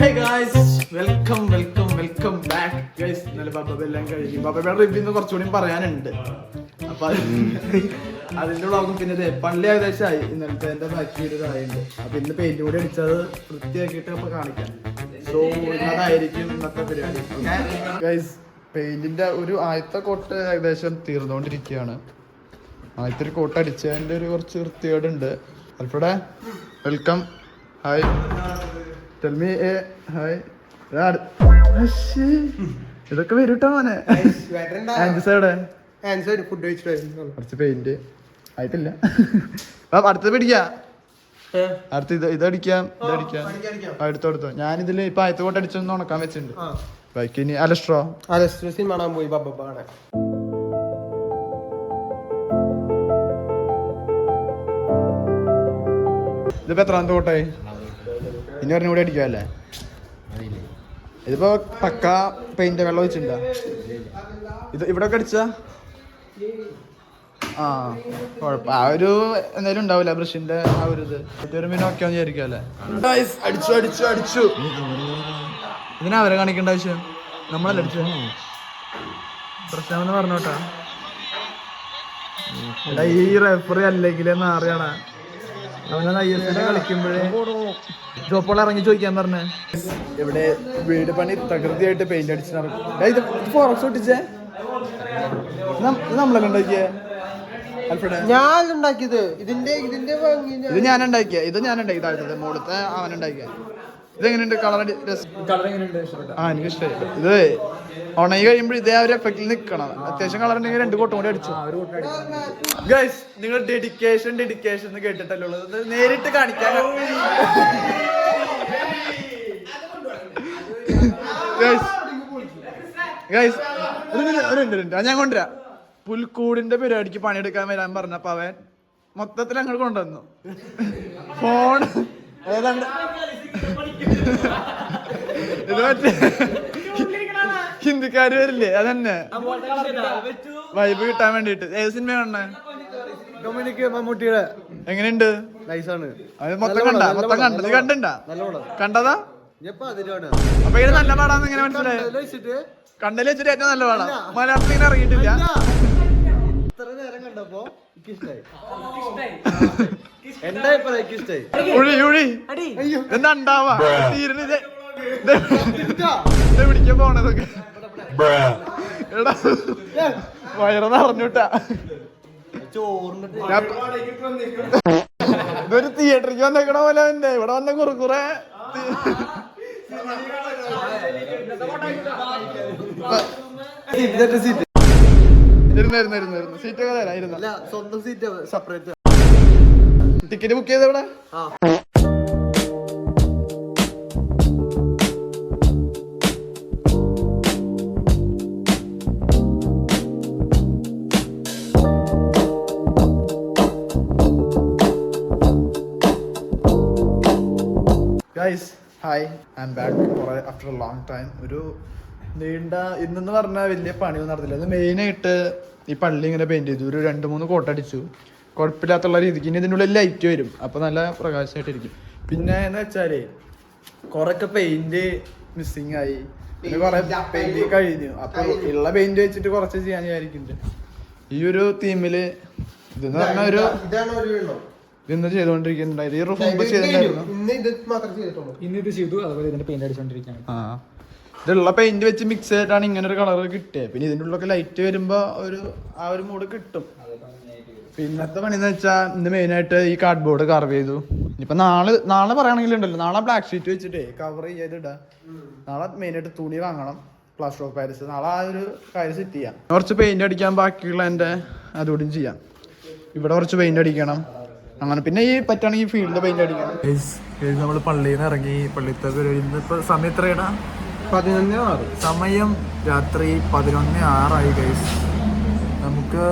Hey guys, welcome back guys. ഇന്നലെ ബബ്ബെല്ലാം കഴിഞ്ഞു. ബബ്ബയുടെ review കുറച്ചുകൂടി പറയാനുണ്ട്. അപ്പൊ അതിന്റെ വ്ളോഗും പിന്നെ പള്ളി ഏകദേശമായി. ഇന്നലത്തെ എന്റെ ബാക്കി ഒരു ഇതായുണ്ട്. അപ്പൊ ഇന്ന് പെയിന്റ് കൂടി അടിച്ചത് വൃത്തിയാക്കിയിട്ട് അപ്പൊ കാണിക്കാം. സോ അതായിരിക്കും ഇന്നത്തെ പരിപാടി. ഗൈസ്, പെയിന്റിന്റെ ഒരു ആദ്യത്തെ കോട്ട് ഏകദേശം തീർന്നുകൊണ്ടിരിക്കുകയാണ്. ആദ്യത്തെ ഒരു കോട്ട് അടിച്ചതിന്റെ ഒരു കുറച്ച് വൃത്തികേടുണ്ട്. അൽഫ്രഡേ, welcome. Hi, tell me a hi. ഇതൊക്കെ വരൂട്ടോ മോനെ. കുറച്ച് പെയിന്റ് ആയിട്ടില്ല. അടുത്ത് പിടിക്കാം. അടുത്ത് ഇതടിക്കാം. അടുത്തോ ഞാനിതില് ഇപ്പൊ ആയത്ത് കോട്ട് അടിച്ചൊന്ന് ഉണക്കാൻ വെച്ചിട്ടുണ്ട്. ബാക്കി ഇനി അലസ്ട്രോ സിനിമ കാണാൻ പോയി ബബ്ബാണ്. ഇതിപ്പോ എത്രാമത്തെ കോട്ടായി? ഇനി പറഞ്ഞ കൂടി അടിക്കാല്ലേ? ഇതിപ്പോ പക്ക പെയിന്റ് വെള്ളം വെച്ചിട്ടുണ്ടാ? ഇത് ഇവിടെ ഒക്കെ അടിച്ച കുഴപ്പം ആ ഒരു എന്തായാലും ഉണ്ടാവില്ല ബ്രഷിന്റെ ആ ഒരു ഇത് മറ്റൊരു മീൻ ഒക്കെ വിചാരിക്കല്ലേ. അടിച്ചു ഇതിനാ അവരെ കാണിക്കേണ്ട ആവശ്യം? നമ്മളല്ല അടിച്ച പ്രശ്നമെന്ന് പറഞ്ഞോട്ടാ. എടാ ഈ റെഫറി അല്ലെങ്കിലെന്ന് അറിയണ അവനെ ഐഎസ്എല്ലിൽ കളിക്കുമ്പോഴേ ജോപ്പോൾ ഇറങ്ങി ചോദിക്കാൻ പറഞ്ഞേ. ഇവിടെ വീട് പണി തകൃതിയായിട്ട് പെയിന്റ് അടിച്ച് നടക്കും. ഇത് ഫോറക്സ് ഒട്ടിച്ചേ നമ്മളല്ലേ ഉണ്ടാക്കിയേ? ഞാൻ ഉണ്ടാക്കിയത് ഇത് ഞാൻ ഉണ്ടാക്കി താഴത്തെ മുകളിലത്തെ അവനുണ്ടാക്കിയ. ഇതെങ്ങനെയുണ്ട്? കളർ എനിക്ക് ഇഷ്ടമായി. ഇത് ഉണങ്ങി കഴിയുമ്പോൾ ഇതേ ഒരു എഫക്റ്റിൽ നിൽക്കണം. അത്യാവശ്യം കളർ ഉണ്ടെങ്കിൽ 2 കോട്ടും കൂടി അടിച്ചു. ഗൈസ്, നിങ്ങൾ ഡെഡിക്കേഷൻ എന്ന് കേട്ടിട്ടല്ലേ ഉള്ളത്. നേരിട്ട് കാണിക്കാൻ ഞാൻ കൊണ്ടുവരാം. പുൽക്കൂടിന്റെ പരിപാടിക്ക് പണിയെടുക്കാൻ വരാൻ പറഞ്ഞപ്പോ അവൻ മൊത്തത്തിൽ അങ്ങോട്ട് കൊണ്ടുവന്നു. ഫോൺ ഏതാണ്ട് ഇത് മറ്റേ ഹിന്ദിക്കാര് വരില്ലേ, അതന്നെ വൈബ് കിട്ടാൻ വേണ്ടിട്ട്. ഏത് സിനിമ കാണണേ? മമ്മൂട്ടിയുടെ. എങ്ങനെയുണ്ട്? നൈസാണ്. അത് മൊത്തം കണ്ടതാ? അപ്പൊ ഇത് നല്ല പാടാന്ന് എങ്ങനെ മനസ്സിലായി? കണ്ടതിൽ വെച്ചിട്ട് ഏറ്റവും നല്ല പാടാ. മലയാളത്തിൽ ഇങ്ങനെ ഇറങ്ങിയിട്ടില്ല. എന്താ ഉണ്ടാവാ തീരുന്നത് പിടിക്കാൻ പോണതൊക്കെ. എടാ വയറ് നിറഞ്ഞൂട്ടാ. ഇതൊരു തിയേറ്ററിക്ക് വന്നേക്കണ പോലെ തന്നെ ഇവിടെ വന്ന കുറെ ഇരുന്നായിരുന്നു. സീറ്റൊക്കെ തരാം. സ്വന്തം സീറ്റ് സെപ്പറേറ്റ്. ടിക്കറ്റ് ബുക്ക് ചെയ്ത ഇവിടെ? Guys, hi, I am back after a long time. ഒരു നീണ്ട ഇന്നെന്ന് പറഞ്ഞാൽ വലിയ പണിയൊന്നും നടത്തില്ല. അത് മെയിനായിട്ട് ഈ പള്ളി ഇങ്ങനെ പെയിന്റ് ചെയ്തു. ഒരു 2-3 കോട്ടടിച്ചു. കുഴപ്പമില്ലാത്തുള്ള രീതിക്ക്. ഇനി ഇതിൻ്റെ ഉള്ളിൽ ലൈറ്റ് വരും, അപ്പോൾ നല്ല പ്രകാശമായിട്ടിരിക്കും. പിന്നെ എന്ന് വെച്ചാല് കുറെയൊക്കെ പെയിന്റ് മിസ്സിങ് ആയി. പിന്നെ കുറെ പെയിന്റ് കഴിഞ്ഞു. അപ്പൊ ഉള്ള പെയിന്റ് വെച്ചിട്ട് കുറച്ച് ചെയ്യാൻ വിചാരിക്കുന്നുണ്ട്. ഈ ഒരു തീമില് ഇതെന്ന് പറഞ്ഞ ഒരു ഇന്ന് ചെയ്തോണ്ടിരിക്കുന്നുണ്ടായത്. ഈ റൂഫ് മുമ്പ് ചെയ്തിട്ടുണ്ടായിരുന്നു. ഇതുള്ള പെയിന്റ് വെച്ച് മിക്സ് ചെയ്തിട്ടാണ് ഇങ്ങനെ ഒരു കളർ കിട്ടിയത്. പിന്നെ ഇതിൻ്റെ ഉള്ളൊക്കെ ലൈറ്റ് വരുമ്പോ ആ ഒരു മൂഡ് കിട്ടും. പിന്നത്തെ പണി എന്ന് വെച്ചാൽ ഇന്ന് മെയിനായിട്ട് ഈ കാർഡ് ബോർഡ് കർവ് ചെയ്തു. ഇനിയിപ്പോ നാളെ പറയുകയാണെങ്കിൽ ഉണ്ടല്ലോ, നാളെ ബ്ലാക്ക് ഷീറ്റ് വെച്ചിട്ട് കവർ ചെയ്തിടാ. നാളെ മെയിനായിട്ട് തുണി വാങ്ങണം, പ്ലാസ്റ്റർ ഓഫ് പാരീസ്. നാളെ ആ ഒരു കാര്യം സെറ്റ് ചെയ്യാം. കുറച്ച് പെയിന്റ് അടിക്കാൻ ബാക്കിയുള്ള എൻ്റെ അതുകൂടിയും ചെയ്യാം. ഇവിടെ കുറച്ച് പെയിന്റ് അടിക്കണം അങ്ങനെ. പിന്നെ ഈ പറ്റുകയാണെങ്കിൽ ഫീൽഡ് പെയിന്റ് അടിക്കണം. നമ്മൾ പള്ളിയിൽ നിന്ന് ഇറങ്ങി. പള്ളിത്തെ ഇന്നിപ്പോ സമയം എത്രയാണ്? 11:06. സമയം രാത്രി 11:06 ഗൈസ്. നമുക്ക്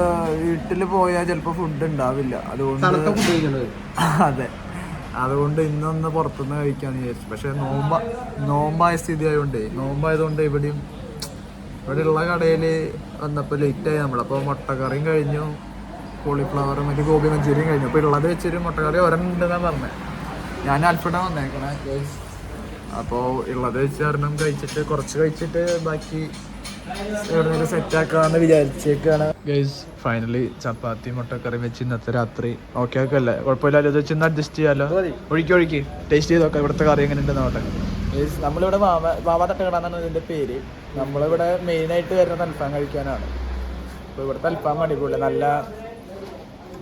വീട്ടിൽ പോയാൽ ചിലപ്പോൾ ഫുഡ് ഉണ്ടാവില്ല. അതുകൊണ്ട് അതെ, അതുകൊണ്ട് ഇന്നൊന്ന് പുറത്തുനിന്ന് കഴിക്കാന്ന് വിചാരിച്ചു. പക്ഷെ നോമ്പായ സ്ഥിതി നോമ്പായതുകൊണ്ട് ഇവിടെയുള്ള കടയിൽ വന്നപ്പോൾ ലേറ്റായി നമ്മളപ്പോൾ മുട്ടക്കറിയും കഴിഞ്ഞു, കോളിഫ്ലവർ മറ്റേ ഗോപി മഞ്ചൂരിയും കഴിഞ്ഞു. അപ്പോൾ ഉള്ളത് വെച്ചൊരു മുട്ടക്കറി ഒരെണ്ണുണ്ടെന്നാണ് പറഞ്ഞത്. ഞാൻ അൽഫ്രഡാണ് വന്നേക്കണേ. അപ്പോൾ ഉള്ളത് വെച്ച് കാരണം കഴിച്ചിട്ട് കുറച്ച് കഴിച്ചിട്ട് ബാക്കി എവിടെയെങ്കിലും സെറ്റ് ആക്കാന്ന് വിചാരിച്ചേക്കാണ് ഗൈസ്. ഫൈനലി ചപ്പാത്തി മുട്ടക്കറി വെച്ച് ഇന്നത്തെ രാത്രി ഓക്കെ ഒക്കെ അല്ലേ? കുഴപ്പമില്ലല്ലോ, ഇത് വെച്ച് ഇന്ന് അഡ്ജസ്റ്റ് ചെയ്യാമല്ലോ. ഒഴുക്കി ടേസ്റ്റ് ചെയ്ത് നോക്കാം ഇവിടുത്തെ കറി എങ്ങനെ ഉണ്ടെന്ന് നോട്ടെ ഗൈസ്. നമ്മളിവിടെ വാവ തട്ടുകടാന്നാണ് ഇതിൻ്റെ പേര്. നമ്മളിവിടെ മെയിനായിട്ട് വരുന്നത് അൽഫാം കഴിക്കാനാണ്. അപ്പോൾ ഇവിടുത്തെ അൽഫാം അടിപൊളി, നല്ല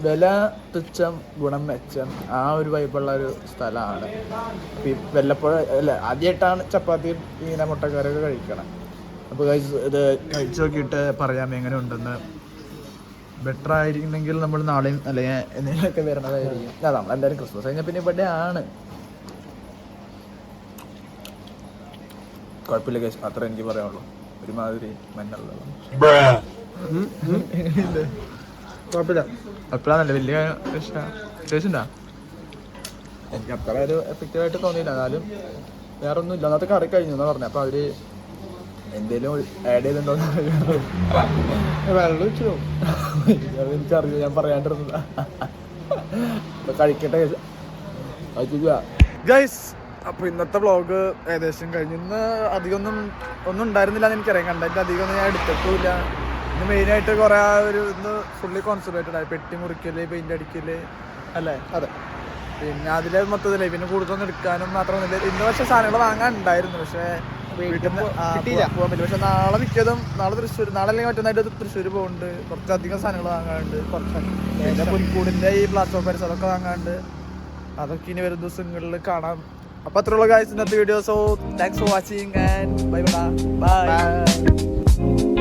വില തുച്ഛം ഗുണം മെച്ചം, ആ ഒരു വൈബുള്ള ഒരു സ്ഥലമാണ്. വല്ലപ്പോഴും അല്ല, ആദ്യമായിട്ടാണ് ചപ്പാത്തി ഇങ്ങനെ മുട്ടക്കറിയൊക്കെ കഴിക്കണം. അപ്പോൾ ഇത് കഴിച്ചു നോക്കിയിട്ട് പറയാം എങ്ങനെ ഉണ്ടെന്ന്. ബെറ്റർ ആയിരിക്കുന്നെങ്കിൽ നമ്മൾ നാളെയും അല്ലെങ്കിൽ എന്തെങ്കിലുമൊക്കെ വരണതായിരിക്കും. നമ്മളെന്തായാലും ക്രിസ്മസ് കഴിഞ്ഞാൽ പിന്നെ ഇവിടെ ആണ്. കുഴപ്പമില്ല കേസ്, മാത്രമേ എനിക്ക് പറയാനുള്ളൂ. ഒരുമാതിരി മഞ്ഞളുള്ള കുഴപ്പമില്ല. അപ്പോഴാണല്ലേ വലിയ ടേസ്റ്റ് ഉണ്ടാ? എനിക്ക് അത്ര ഒരു എഫക്റ്റീവായിട്ട് തോന്നിയില്ല. എന്നാലും വേറെ ഒന്നും ഇല്ല. അന്നത്തെ കറി കഴിഞ്ഞു എന്നാ പറഞ്ഞത്. അപ്പോൾ അവർ എന്തേലും ആഡ് ചെയ്തിട്ടുണ്ടോ വെള്ളം വെച്ചോ? എനിക്കറിയില്ല, ഞാൻ പറയാണ്ടിരുന്നതാ. കഴിക്കട്ടെ ഗൈസ്. അപ്പോൾ ഇന്നത്തെ വ്ളോഗ് ഏകദേശം കഴിഞ്ഞു. ഇന്ന് അധികം ഒന്നും ഉണ്ടായിരുന്നില്ല എന്ന് എനിക്കറിയാം. കണ്ടന്റ് അധികം ഒന്നും ഞാൻ എടുത്തിട്ടില്ല. ഇന്ന് മെയിനായിട്ട് കുറേ ഇന്ന് ഫുള്ളി കോൺസെൻട്രേറ്റഡ് ആയി. പെട്ടി മുറിക്കല്, പെയിന്റ് അടിക്കല് അല്ലേ? അതെ. പിന്നെ അതിലെ മൊത്തത്തിലേ പിന്നെ കൂടുതലൊന്നും എടുക്കാനും മാത്രമൊന്നുമില്ല. ഇന്ന് പക്ഷേ സാധനങ്ങൾ വാങ്ങാൻ ഉണ്ടായിരുന്നു, പക്ഷേ വീട്ടിൽ നിന്ന് പോകാൻ പറ്റില്ല. പക്ഷെ നാളെ മിക്കതും നാളെ തൃശ്ശൂർ, നാളെ അല്ലെങ്കിൽ മറ്റന്നായിട്ട് തൃശ്ശൂർ പോകുന്നുണ്ട്. കുറച്ചധികം സാധനങ്ങൾ വാങ്ങാനുണ്ട്. പിന്നെ പുൽക്കൂടിൻ്റെ ഈ പ്ലാസ്റ്റർ ഓഫ് പാരീസ് അതൊക്കെ വാങ്ങാനുണ്ട്. അതൊക്കെ ഇനി വരും ദിവസങ്ങളിൽ കാണാം. അപ്പോൾ അത്രയുള്ള ഗൈസ് ഇന്നത്തെ video. So thanks for watching and bye bye.